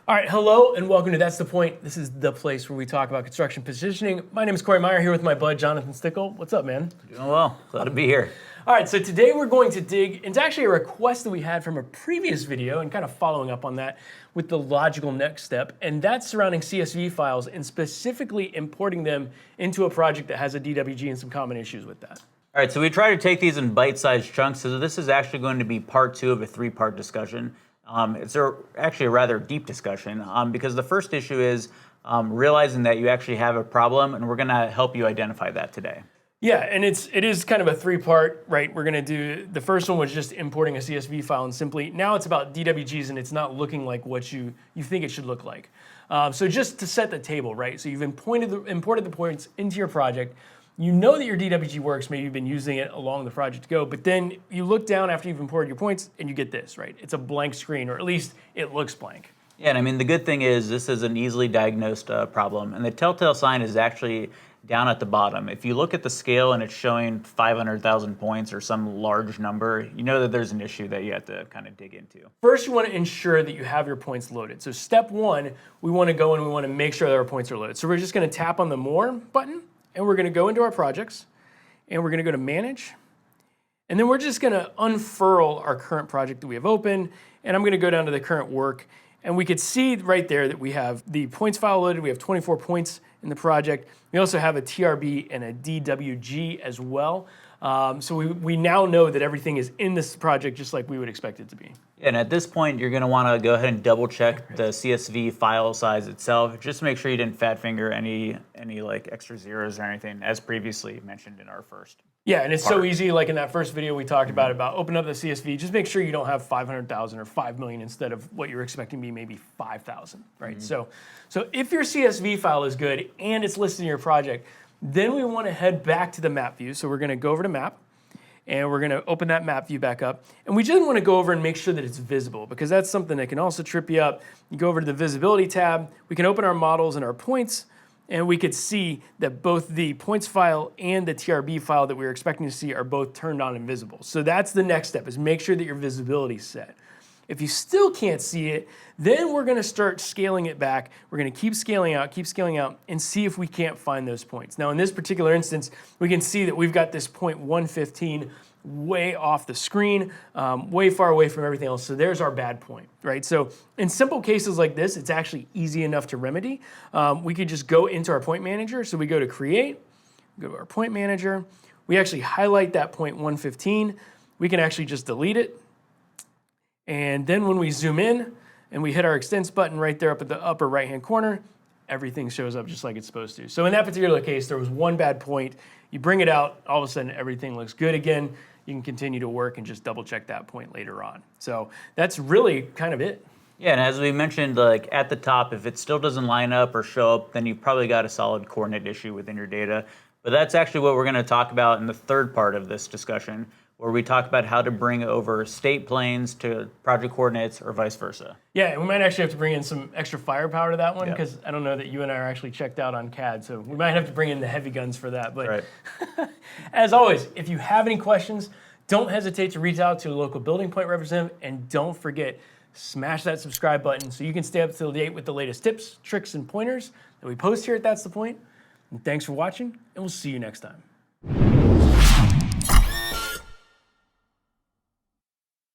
All right, hello and welcome to That's the Point. This is the place where we talk about construction positioning. My name is Corey Meyer here with my bud Jonathan Stickle. What's up, man? Doing well. Glad to be here. All right, so today we're going to dig into actually a request that we had from a previous video and kind of following up on that with the logical next step, and that's surrounding CSV files and specifically importing them into a project that has a DWG and some common issues with that. All right, so we try to take these in bite-sized chunks, so this is actually going to be part two of a three-part discussion. It's actually a rather deep discussion because the first issue is realizing that you actually have a problem, and we're going to help you identify that today. Yeah, and it is kind of a three-part, right? We're going to do, the first one was just importing a CSV file, and simply, now it's about DWGs and it's not looking like what you think it should look like. So just to set the table, right? So you've imported the points into your project. You know that your DWG works, maybe you've been using it along the project to go, but then you look down after you've imported your points and you get this, right? It's a blank screen, or at least it looks blank. Yeah, and I mean, the good thing is this is an easily diagnosed problem, and the telltale sign is actually down at the bottom. If you look at the scale and it's showing 500,000 points or some large number, you know that there's an issue that you have to kind of dig into. First, you want to ensure that you have your points loaded. So step one, we want to go and we want to make sure that our points are loaded. So we're just going to tap on the More button, and we're going to go into our projects, and we're going to go to Manage, and then we're just going to unfurl our current project that we have open, and I'm going to go down to the current work, and we could see right there that we have the points file loaded. We have 24 points in the project. We also have a TRB and a DWG as well. So we now know that everything is in this project just like we would expect it to be. And at this point, you're going to want to go ahead and double check the CSV file size itself. Just make sure you didn't fat finger any like extra zeros or anything, as previously mentioned in our first. Yeah, and it's so easy. Like in that first video we talked about open up the CSV. Just make sure you don't have 500,000 or 5 million instead of what you're expecting to be maybe 5,000, right? So if your CSV file is good and it's listed in your project, then we want to head back to the map view. So we're going to go over to map, and we're going to open that map view back up. And we just want to go over and make sure that it's visible, because that's something that can also trip you up. You go over to the visibility tab, we can open our models and our points, and we could see that both the points file and the TRB file that we were expecting to see are both turned on and visible. So that's the next step, is make sure that your visibility is set. If you still can't see it, then we're going to start scaling it back. We're going to keep scaling out, and see if we can't find those points. Now, in this particular instance, we can see that we've got this point 115 way off the screen, way far away from everything else. So there's our bad point, right? So in simple cases like this, it's actually easy enough to remedy. We could just go into our point manager. So we go to Create, go to our point manager. We actually highlight that point 115. We can actually just delete it. And then when we zoom in and we hit our extents button right there up at the upper right-hand corner, everything shows up just like it's supposed to. So in that particular case, there was one bad point. You bring it out, all of a sudden everything looks good again. You can continue to work and just double check that point later on. So that's really kind of it. Yeah, and as we mentioned, like at the top, if it still doesn't line up or show up, then you've probably got a solid coordinate issue within your data. But that's actually what we're going to talk about in the third part of this discussion, where we talk about how to bring over state planes to project coordinates or vice versa. Yeah, and we might actually have to bring in some extra firepower to that one, because I don't know that you and I are actually checked out on CAD, so we might have to bring in the heavy guns for that. But as always, if you have any questions, don't hesitate to reach out to a local building point representative, and don't forget, smash that subscribe button so you can stay up to date with the latest tips, tricks, and pointers that we post here at That's the Point. And thanks for watching, and we'll see you next time.